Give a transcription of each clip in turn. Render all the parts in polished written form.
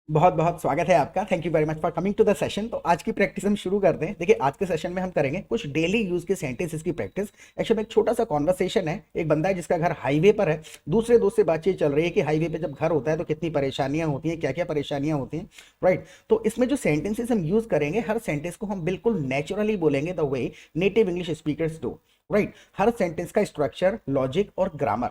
बहुत बहुत स्वागत है आपका। Thank you very much for coming to the session. तो आज की प्रैक्टिस हम शुरू करते हैं। देखिए, आज के सेशन में हम करेंगे कुछ डेली यूज के सेंटेंसेस की प्रैक्टिस। एक्चुअली में एक छोटा सा कॉन्वर्सेशन है। एक बंदा है जिसका घर हाईवे पर है, दूसरे दोस्त से बातचीत चल रही है कि हाईवे पे जब घर होता है तो कितनी परेशानियां होती हैं, क्या क्या परेशानियां होती हैं। राइट। तो इसमें जो सेंटेंसेस हम यूज करेंगे, हर सेंटेंस को हम बिल्कुल नेचुरली बोलेंगे, the way native English speakers do. Right. Her sentence का स्ट्रक्चर, लॉजिक और ग्रामर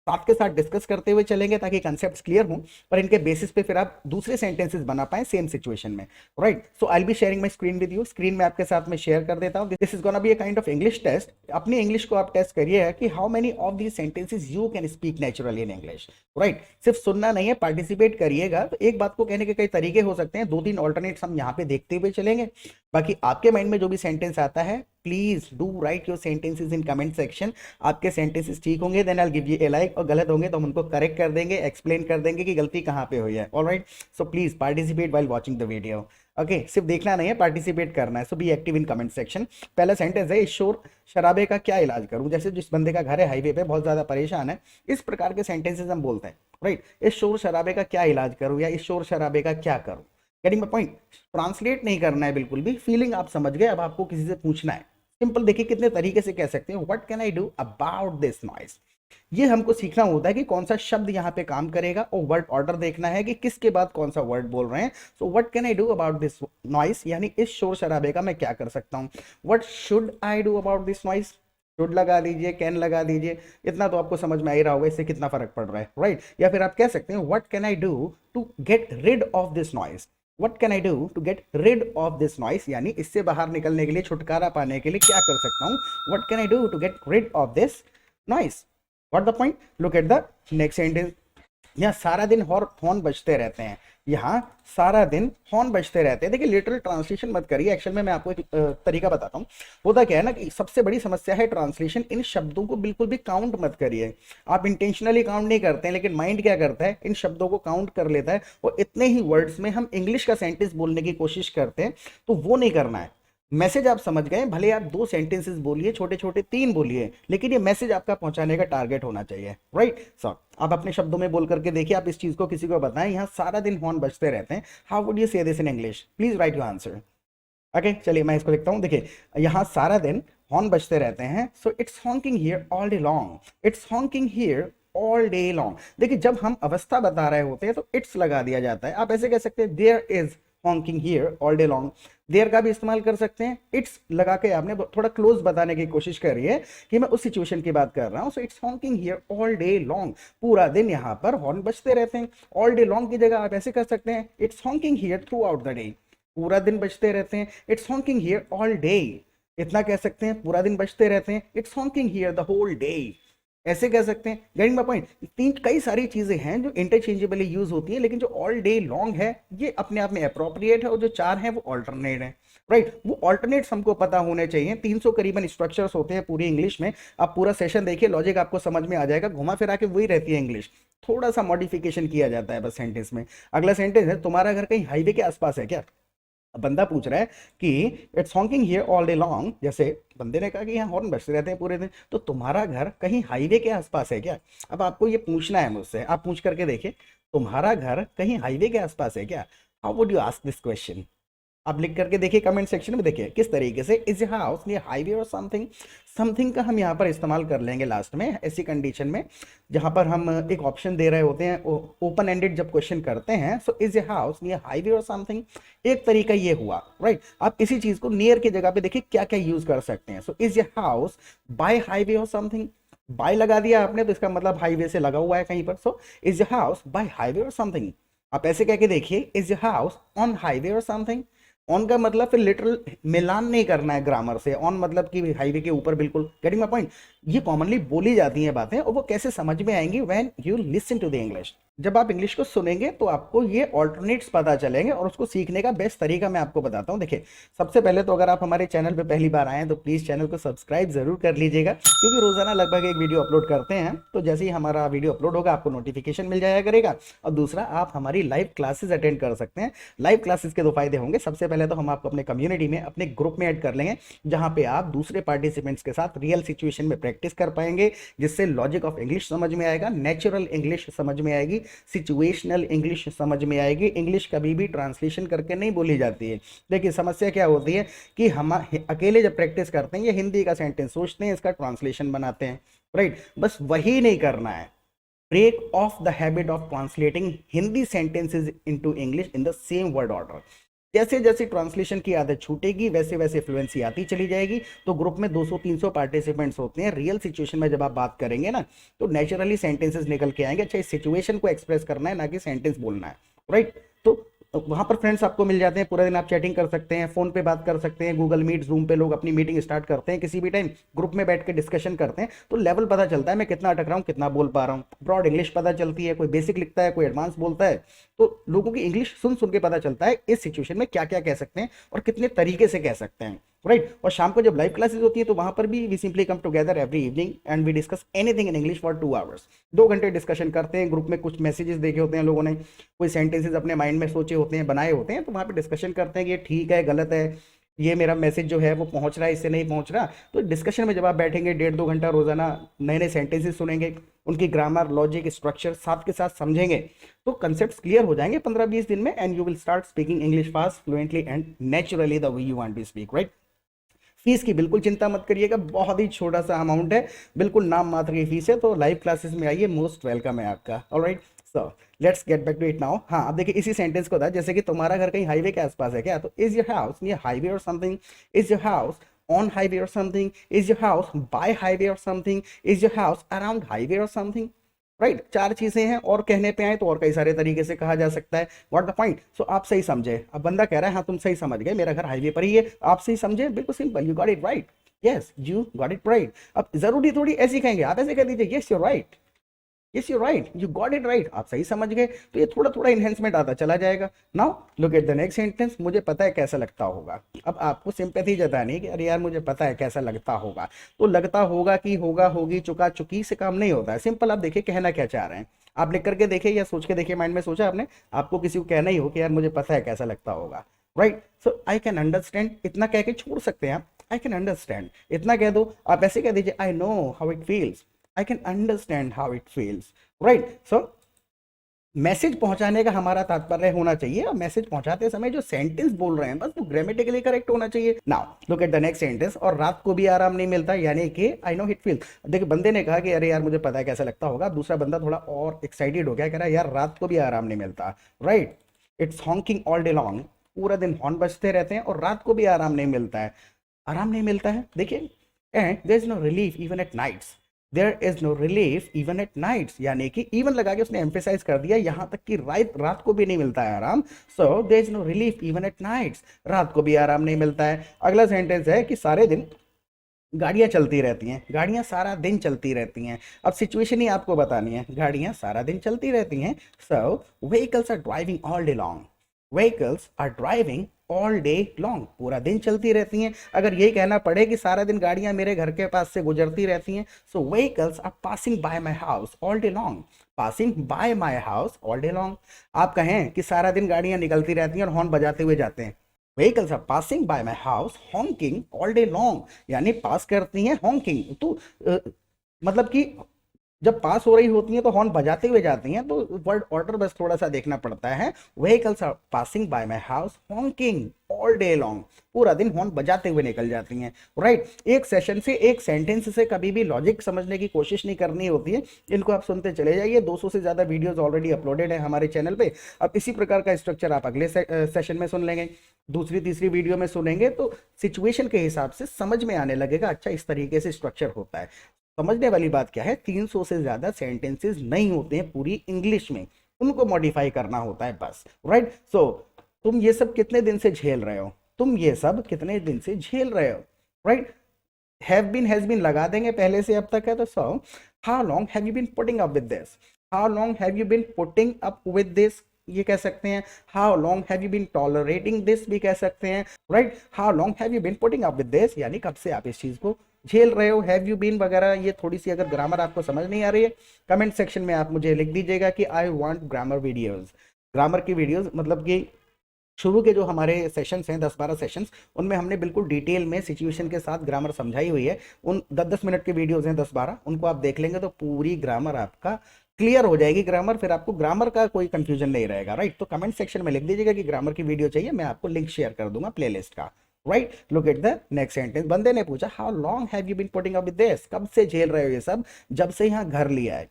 साथ के साथ डिस्कस करते हुए चलेंगे ताकि कंसेप्ट्स क्लियर हों, और इनके बेसिस पे फिर आप दूसरे सेंटेंसेस बना पाए सेम सिचुएशन में। Right. So I will be sharing my screen with you. Screen में आपके साथ में शेयर कर देता हूं। This is gonna be a kind of English test. अपनी इंग्लिश को आप टेस्ट करिए कि how many of these sentences you can speak naturally in English. Right. सिर्फ सुनना नहीं है, पार्टिसिपेट करिएगा। तो एक बात को कहने के कई तरीके हो सकते हैं, दो तीन ऑल्टरनेट्स हम यहाँ पे देखते हुए चलेंगे। बाकी आपके माइंड में जो भी सेंटेंस आता है, please do write your sentences in comment section. आपके सेंटेंसेस ठीक होंगे then I give you a like, और गलत होंगे तो हम उनको करेक्ट कर देंगे, एक्सप्लेन कर देंगे कि गलती कहाँ पे हुई है। Alright. So please participate while watching the video. Okay, सिर्फ देखना नहीं है, पार्टिसिपेट करना है। So be active in comment section. पहला सेंटेंस है, इस शोर शराबे का क्या इलाज करूं। जैसे जिस बंदे का घर है हाईवे पे, बहुत ज्यादा परेशान है, इस प्रकार के सेंटेंसेस हम बोलते हैं। राइट। इस शोर शराबे का क्या इलाज करूं, या इस शोर शराबे का क्या करूं। Getting my point. ट्रांसलेट नहीं करना है बिल्कुल भी, फीलिंग आप समझ गए। अब आपको किसी से पूछना है, सिंपल। देखिए कितने तरीके से कह सकते हैं, what can I do about this noise. ये हमको सीखना होता है कि कौन सा शब्द यहाँ पे काम करेगा, और वर्ड ऑर्डर देखना है कि किसके बाद कौन सा वर्ड बोल रहे हैं। So what can I do about this noise, यानी इस शोर शराबे का मैं क्या कर सकता हूँ। What should I do about this noise. Should लगा दीजिए, कैन लगा दीजिए, इतना तो आपको समझ में आ ही रहा होगा इससे कितना फर्क पड़ रहा है। राइट। या फिर आप कह सकते हैं, what can I do to get rid of this noise. What can I do to get rid of this noise, यानी इससे बाहर निकलने के लिए, छुटकारा पाने के लिए क्या कर सकता हूँ। What can I do to get rid of this noise? What the point? Look at the next sentence. यहाँ सारा दिन हॉर्न बजते रहते हैं। यहाँ सारा दिन हॉर्न बजते रहते हैं। देखिए, लिटरल ट्रांसलेशन मत करिए। एक्चुअल में मैं आपको एक तरीका बताता हूँ। होता क्या है ना कि सबसे बड़ी समस्या है ट्रांसलेशन। इन शब्दों को बिल्कुल भी काउंट मत करिए। आप इंटेंशनली काउंट नहीं करते हैं, लेकिन माइंड क्या करता है, इन शब्दों को काउंट कर लेता है, और इतने ही वर्ड्स में हम इंग्लिश का सेंटेंस बोलने की कोशिश करते हैं। तो वो नहीं करना है। मैसेज आप समझ गए, भले आप दो सेंटेंसेस बोलिए, छोटे छोटे तीन बोलिए, लेकिन ये मैसेज आपका पहुंचाने का टारगेट होना चाहिए। राइट। सो आप अपने शब्दों में बोल करके देखिए, आप इस चीज को किसी को बताएं, यहाँ सारा दिन हॉर्न बजते रहते हैं। हाउ वुड यू से this in English. Please right your answer. Okay, चलिए मैं इसको लिखता हूँ। देखिए, यहाँ सारा दिन हॉर्न बजते रहते हैं। So it's honking here all day long. It's honking here all day long. देखिए, जब हम अवस्था बता रहे होते हैं तो इट्स लगा दिया जाता है। आप ऐसे कह सकते हैं, there is honking here all day long. There का भी इस्तेमाल कर सकते हैं। इट्स लगा के आपने थोड़ा क्लोज बताने की कोशिश करी है कि मैं उस सिचुएशन की बात कर रहा हूं। So it's honking here all day long. पूरा दिन यहाँ पर हॉर्न बजते रहते हैं। ऑल डे लॉन्ग की जगह आप ऐसे कर सकते हैं, it's honking here throughout the day. पूरा दिन बजते रहते हैं। It's honking here all day. इतना कह सकते हैं, पूरा दिन बजते रहते हैं। It's honking here the whole day. ऐसे कह सकते हैं। Getting my point. तीन कई सारी चीजें हैं जो इंटरचेंजेबली यूज होती है, लेकिन जो ऑल डे लॉन्ग है ये अपने आप में अप्रोप्रिएट है, और जो चार हैं वो ऑल्टरनेट है। राइट। वो ऑल्टरनेट्स हमको पता होने चाहिए। 300 करीबन स्ट्रक्चर्स होते हैं पूरी इंग्लिश में। आप पूरा सेशन देखिए, लॉजिक आपको समझ में आ जाएगा। घुमा फिरा के वही रहती है इंग्लिश, थोड़ा सा मॉडिफिकेशन किया जाता है बस सेंटेंस में। अगला सेंटेंस है, तुम्हारा घर कहीं हाईवे के आसपास है क्या। बंदा पूछ रहा है कि it's honking here all day long. जैसे बंदे ने कहा कि यहाँ हॉर्न बजते रहते हैं पूरे दिन, तो तुम्हारा घर कहीं हाईवे के आसपास है क्या। अब आपको ये पूछना है मुझसे, आप पूछ करके देखिए, तुम्हारा घर कहीं हाईवे के आसपास है क्या। How would you ask this question. आप लिख करके देखिए कमेंट सेक्शन में, देखिए किस तरीके से। Is your house near highway or something. Something का हम यहाँ पर इस्तेमाल कर लेंगे लास्ट में, ऐसी कंडीशन में जहां पर हम एक ऑप्शन दे रहे होते हैं, ओपन एंडेड जब क्वेश्चन करते हैं। So is your house near highway or something. एक तरीका ये हुआ। राइट। आप इसी चीज को नियर की जगह पे देखिए क्या क्या यूज कर सकते हैं। So is your house by highway or something. Bye लगा दिया आपने तो इसका मतलब हाईवे से लगा हुआ है कहीं पर। So is your house by highway or something. आप ऐसे कह के देखिए, is your house on highway or something. On का मतलब फिर लिटरल मिलान नहीं करना है ग्रामर से। ऑन मतलब कि हाईवे के ऊपर बिल्कुल। Getting my point. ये कॉमनली बोली जाती हैं बातें, और वो कैसे समझ में आएंगी, when you listen to the English. जब आप इंग्लिश को सुनेंगे तो आपको ये ऑल्टरनेट्स पता चलेंगे, और उसको सीखने का बेस्ट तरीका मैं आपको बताता हूँ। देखिए, सबसे पहले तो अगर आप हमारे चैनल पे पहली बार आए हैं तो प्लीज चैनल को सब्सक्राइब जरूर कर लीजिएगा, क्योंकि रोजाना लगभग एक वीडियो अपलोड करते हैं। तो जैसे ही हमारा वीडियो अपलोड होगा आपको नोटिफिकेशन मिल जाया करेगा। और दूसरा, आप हमारी लाइव क्लासेस अटेंड कर सकते हैं। लाइव क्लासेस के दो फायदे होंगे। सबसे पहले तो हम आपको अपने कम्युनिटी में, अपने ग्रुप में ऐड कर लेंगे, जहां पे आप दूसरे पार्टिसिपेंट्स के साथ रियल सिचुएशन में प्रैक्टिस कर पाएंगे, जिससे लॉजिक ऑफ इंग्लिश समझ में आएगा, नेचुरल इंग्लिश समझ में आएगी, सिचुएशनल इंग्लिश समझ में आएगी। इंग्लिश कभी भी ट्रांसलेशन करके नहीं बोली जाती है। देखिए समस्या क्या होती है कि हम अकेले जब प्रैक्टिस करते हैं ये हिंदी का सेंटेंस सोचते हैं, इसका ट्रांसलेशन बनाते हैं, राइट। बस वही नहीं करना है। Break of the habit of translating Hindi sentences into English in the same word order. जैसे जैसे ट्रांसलेशन की आदत छूटेगी वैसे वैसे फ्लुएंसी आती चली जाएगी। तो ग्रुप में 200-300 पार्टिसिपेंट्स होते हैं। रियल सिचुएशन में जब आप बात करेंगे ना तो नेचुरली सेंटेंसेस निकल के आएंगे। अच्छा, इस सिचुएशन को एक्सप्रेस करना है ना कि सेंटेंस बोलना है, राइट। तो वहां पर फ्रेंड्स आपको मिल जाते हैं, पूरा दिन आप चैटिंग कर सकते हैं, फोन पे बात कर सकते हैं, गूगल मीट जूम पे लोग अपनी मीटिंग स्टार्ट करते हैं, किसी भी टाइम ग्रुप में बैठ के डिस्कशन करते हैं। तो लेवल पता चलता है मैं कितना अटक रहा हूँ, कितना बोल पा रहा हूँ। ब्रॉड इंग्लिश पता चलती है, कोई बेसिक लिखता है, कोई एडवांस बोलता है। तो लोगों की इंग्लिश सुन सुन के पता चलता है इस सिचुएशन में क्या क्या कह सकते हैं और कितने तरीके से कह सकते हैं, राइट। और शाम को जब लाइव क्लासेस होती है तो वहां पर भी we simply come together every evening and we discuss anything in English for 2 hours. 2 घंटे डिस्कशन करते हैं। ग्रुप में कुछ मैसेजेस देखे होते हैं लोगों ने, कोई सेंटेंसेस अपने माइंड में सोचे होते हैं, बनाए होते हैं, तो वहां पे डिस्कशन करते हैं कि ये ठीक है गलत है, ये मेरा मैसेज जो है वो पहुंच रहा है, इससे नहीं पहुंच रहा। तो डिस्कशन में जब आप बैठेंगे 1.5-2 घंटा रोजाना नए नए सेंटेंसेस सुनेंगे, उनकी ग्रामर, लॉजिक, स्ट्रक्चर साथ के साथ समझेंगे तो कंसेप्ट्स क्लियर हो जाएंगे 15-20 दिन में and you will start speaking English fast, fluently and naturally the way you want to speak, right. Fees की बिल्कुल चिंता मत करिएगा, बहुत ही छोटा सा अमाउंट है, बिल्कुल नाम मात्र की फीस है। तो लाइव क्लासेस में आइए, मोस्ट वेलकम है आपका। Alright, so let's get back to it now. हाँ, अब देखिए इसी सेंटेंस को था, जैसे कि तुम्हारा घर कहीं हाईवे के आसपास है क्या, तो is your house near highway or something, is your house on highway or something, is your house by highway or something, is your house around highway or something, right. 4 चीजें हैं और कहने पे आए तो और कई सारे तरीके से कहा जा सकता है। What the point. सो आप सही समझे। अब बंदा कह रहा है हाँ तुम सही समझ गए, मेरा घर हाईवे पर ही है, आप सही समझे, बिल्कुल simple, you got it right, yes you got it right. अब जरूरी थोड़ी ऐसी कहेंगे, आप ऐसे कह दीजिए yes you right, yes you right, you got it right, आप सही समझ गए। तो ये थोड़ा थोड़ा इनहेंसमेंट आता चला जाएगा। Now look at the next sentence, मुझे पता है कैसा लगता होगा। अब आपको सिंपैथी जतानी है कि अरे यार मुझे पता है कैसा लगता होगा। तो लगता होगा कि होगा, होगी, चुका, चुकी से काम नहीं होता है। सिंपल, आप देखिए कहना क्या चाह रहे हैं, आप लिख करके देखिए या सोच के देखिए, माइंड में सोचा आपने, आपको किसी को कहना ही हो कि यार मुझे पता है कैसा लगता होगा, right. So I can understand, इतना कह के छोड़ सकते हैं आप, आई कैन अंडरस्टैंड इतना कह दो। आप ऐसे कह दीजिए I know how it feels, I can understand how it feels, right. So message पहुंचाने का हमारा तात्पर्य होना चाहिए, और मैसेज पहुंचाते समय जो सेंटेंस बोल रहे हैं बस वो ग्रामेटिकली करेक्ट होना चाहिए। Now look at the next sentence, और रात को भी आराम नहीं मिलता, यानी कि आई नो इट फील। देखिए बंदे ने कहा कि अरे यार मुझे पता है कैसा लगता होगा, दूसरा बंदा थोड़ा और एक्साइटेड हो गया, कह रहा है यार रात को भी आराम नहीं मिलता, right. It's honking all day long, पूरा दिन हॉर्न बजते रहते हैं और रात को भी आराम नहीं मिलता है, आराम नहीं मिलता है। देखिए, and there is no relief even at nights, there is no relief even at nights, यानी कि इवन लगा के उसने एम्फेसाइज कर दिया, यहां तक कि रात को भी नहीं मिलता है आराम। So there is no relief even at nights, रात को भी आराम नहीं मिलता है। अगला सेंटेंस है कि सारे दिन गाड़ियां चलती रहती हैं, गाड़ियां सारा दिन चलती रहती हैं। अब सिचुएशन ही आपको बतानी है, गाड़ियां सारा दिन चलती रहती हैं। So vehicles are driving all day long, vehicles are driving all day long, पूरा दिन चलती रहती हैं। अगर यही कहना पड़े कि सारा दिन गाड़ियां मेरे घर के पास से गुजरती रहती हैं, so vehicles are passing by my house all day long, passing by my house all day long. आप कहें कि सारा दिन गाड़ियां निकलती रहती हैं और हॉर्न बजाते हुए जाते हैं, vehicles are passing by my house honking all day long, यानी पास करती हैं हॉन्किंग। तो मतलब कि जब पास हो रही होती हैं तो हॉर्न बजाते हुए जाती हैं, तो वर्ड ऑर्डर बस थोड़ा सा देखना पड़ता है। Vehicles are passing by my house honking all day long, पूरा दिन हॉर्न बजाते हुए निकल जाती हैं, राइट। एक सेशन से, एक सेंटेंस से कभी भी लॉजिक समझने की कोशिश नहीं करनी होती है, इनको आप सुनते चले जाइए। 200 से ज्यादा वीडियोस ऑलरेडी अपलोडेड है हमारे चैनल पे। अब इसी प्रकार का स्ट्रक्चर आप अगले सेशन में सुन लेंगे, दूसरी तीसरी वीडियो में सुनेंगे, तो सिचुएशन के हिसाब से समझ में आने लगेगा, अच्छा इस तरीके से स्ट्रक्चर होता है। समझने वाली बात क्या है, 300 से ज्यादा सेंटेंसेस नहीं होते हैं पूरी इंग्लिश में, उनको मॉडिफाई करना होता है बस, राइट। सो तुम ये सब कितने दिन से झेल रहे हो, तुम ये सब कितने दिन से झेल रहे हो, right. Have been has been लगा देंगे पहले से अब तक है, तो so how long have you been putting up with this, how long have you been putting up with this, ये कह सकते हैं। How long have you been tolerating this भी कह सकते हैं, right. How long have you been putting up with this, यानी कब से आप इस चीज को झेल रहे हो। हैव यू बीन वगैरह ये थोड़ी सी अगर ग्रामर आपको समझ नहीं आ रही है, कमेंट सेक्शन में आप मुझे लिख दीजिएगा कि I want grammar videos. Grammar की वीडियोस मतलब कि शुरू के जो हमारे सेशंस हैं 10-12 सेशंस, उनमें हमने बिल्कुल डिटेल में सिचुएशन के साथ ग्रामर समझाई हुई है। उन 10-10 मिनट के वीडियोस हैं 10-12, उनको आप देख लेंगे तो पूरी ग्रामर आपका क्लियर हो जाएगी ग्रामर, फिर आपको ग्रामर का कोई कंफ्यूजन नहीं रहेगा, राइट। तो कमेंट सेक्शन में लिख दीजिएगा कि ग्रामर की वीडियो चाहिए, मैं आपको लिंक शेयर कर दूंगा प्लेलिस्ट का, right. Look at the next sentence. बंदे ने पूछा how long have you been putting up with this, कब से झेल रहे हो ये सब, जब से यहाँ घर लिया है।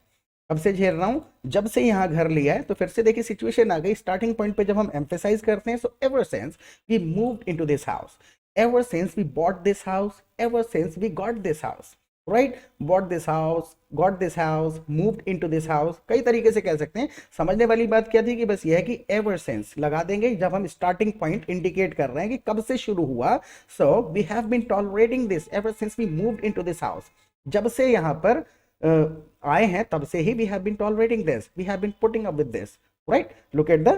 कब से झेल रहा हूं, जब से यहाँ घर लिया है। तो फिर से देखिए सिचुएशन आ गई स्टार्टिंग पॉइंट पे जब हम एम्फेसाइज करते हैं, so ever since we moved into this house, ever since we bought this house, ever since we got this house, right? Bought this house, got this house, moved into this house, कई तरीके से कह सकते हैं। समझने वाली बात क्या थी कि बस यह है कि ever since लगा देंगे जब हम स्टार्टिंग पॉइंट इंडिकेट कर रहे हैं कि कब से शुरू हुआ। so we have been tolerating this ever since we moved into this house, जब से यहाँ पर आए हैं तब से ही we have been tolerating this, we have been putting up with this, right? Look at the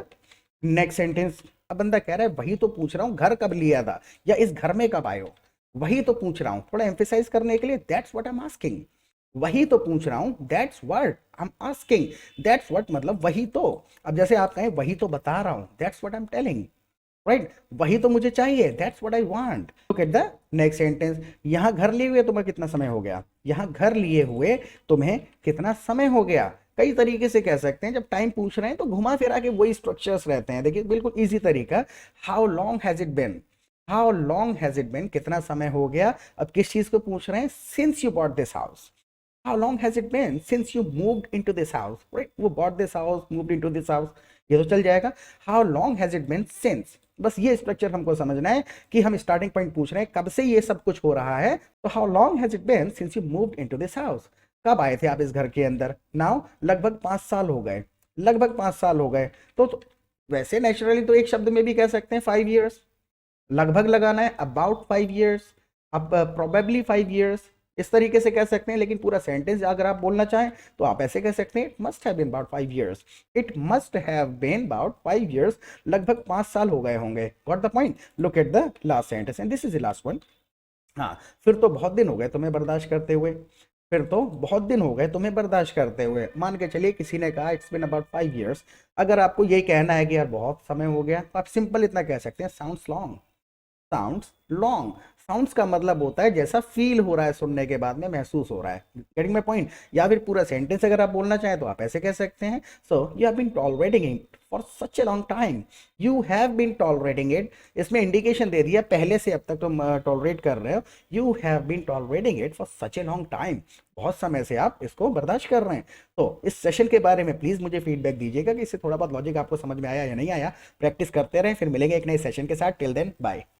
next sentence. अब बंदा कह रहा है वही तो पूछ रहा हूँ, घर कब लिया था या इस घर में कब आए हो, वही तो पूछ रहा हूँ, थोड़ा एम्फेसाइज करने के लिए, that's what I am asking. वही तो पूछ रहा हूँ, that's what I am asking. That's what मतलब वही तो। अब जैसे आप कहें वही तो बता रहा हूँ, that's what I am telling, right. वही तो मुझे चाहिए, that's what I want. Look at the next sentence. यहाँ घर लिए हुए तुम्हें कितना समय हो गया, यहाँ घर लिए हुए तुम्हें कितना समय हो गया। कई तरीके से कह सकते हैं, जब टाइम पूछ रहे हैं तो घुमा फिरा के वही स्ट्रक्चर्स रहते हैं। देखिए बिल्कुल इजी तरीका, how long has it bin, how long has it बिन, कितना समय हो गया। अब किस चीज को पूछ रहे हैं, since you bought this house, how long has it been since you moved into this house, right. वो bought this house, moved into this house, ये तो चल जाएगा। How long has it been since, बस ये स्ट्रक्चर हमको समझना है कि हम स्टार्टिंग पॉइंट पूछ रहे हैं कब से ये सब कुछ हो रहा है। तो how long has it been since you moved into this house, कब आए थे आप इस घर के अंदर। नाउ लगभग 5 साल हो गए, लगभग 5 साल हो गए। तो वैसे नेचुरली तो एक शब्द में भी कह सकते हैं 5 years, लगभग लगाना है, अबाउट 5 years, अब प्रोबेबली 5 years, इस तरीके से कह सकते हैं। लेकिन पूरा सेंटेंस अगर आप बोलना चाहें तो आप ऐसे कह सकते हैं, it must have been about 5 years, it must have been about 5 years, लगभग 5 साल हो गए होंगे। Got the point. Look at the last sentence and this is the last one. हाँ, फिर तो बहुत दिन हो गए तुम्हें बर्दाश्त करते हुए, फिर तो बहुत दिन हो गए तुम्हें बर्दाश्त करते हुए। मान के चलिए किसी ने कहा इट्स बिन अबाउट 5 years, अगर आपको यही कहना है कि यार बहुत समय हो गया, तो आप सिंपल इतना कह सकते हैं, sounds long, sounds long. Sounds का मतलब होता है जैसा फील हो रहा है सुनने के बाद में, महसूस हो रहा है। Getting my point. या फिर पूरा सेंटेंस अगर आप बोलना चाहें तो आप ऐसे कह सकते हैं, so you have been tolerating it for such a long time, you have been tolerating it. इसमें इंडिकेशन दे दिया पहले से अब तक तुम टॉलरेट कर रहे हो, you have been tolerating it for such a long time, बहुत समय से आप इसको बर्दाश्त कर रहे हैं। तो इस सेशन के बारे में प्लीज मुझे फीडबैक दीजिएगा कि इससे थोड़ा बहुत लॉजिक आपको समझ में आया या नहीं आया। प्रैक्टिस करते रहें, फिर मिलेंगे एक नए सेशन के साथ। Till then bye.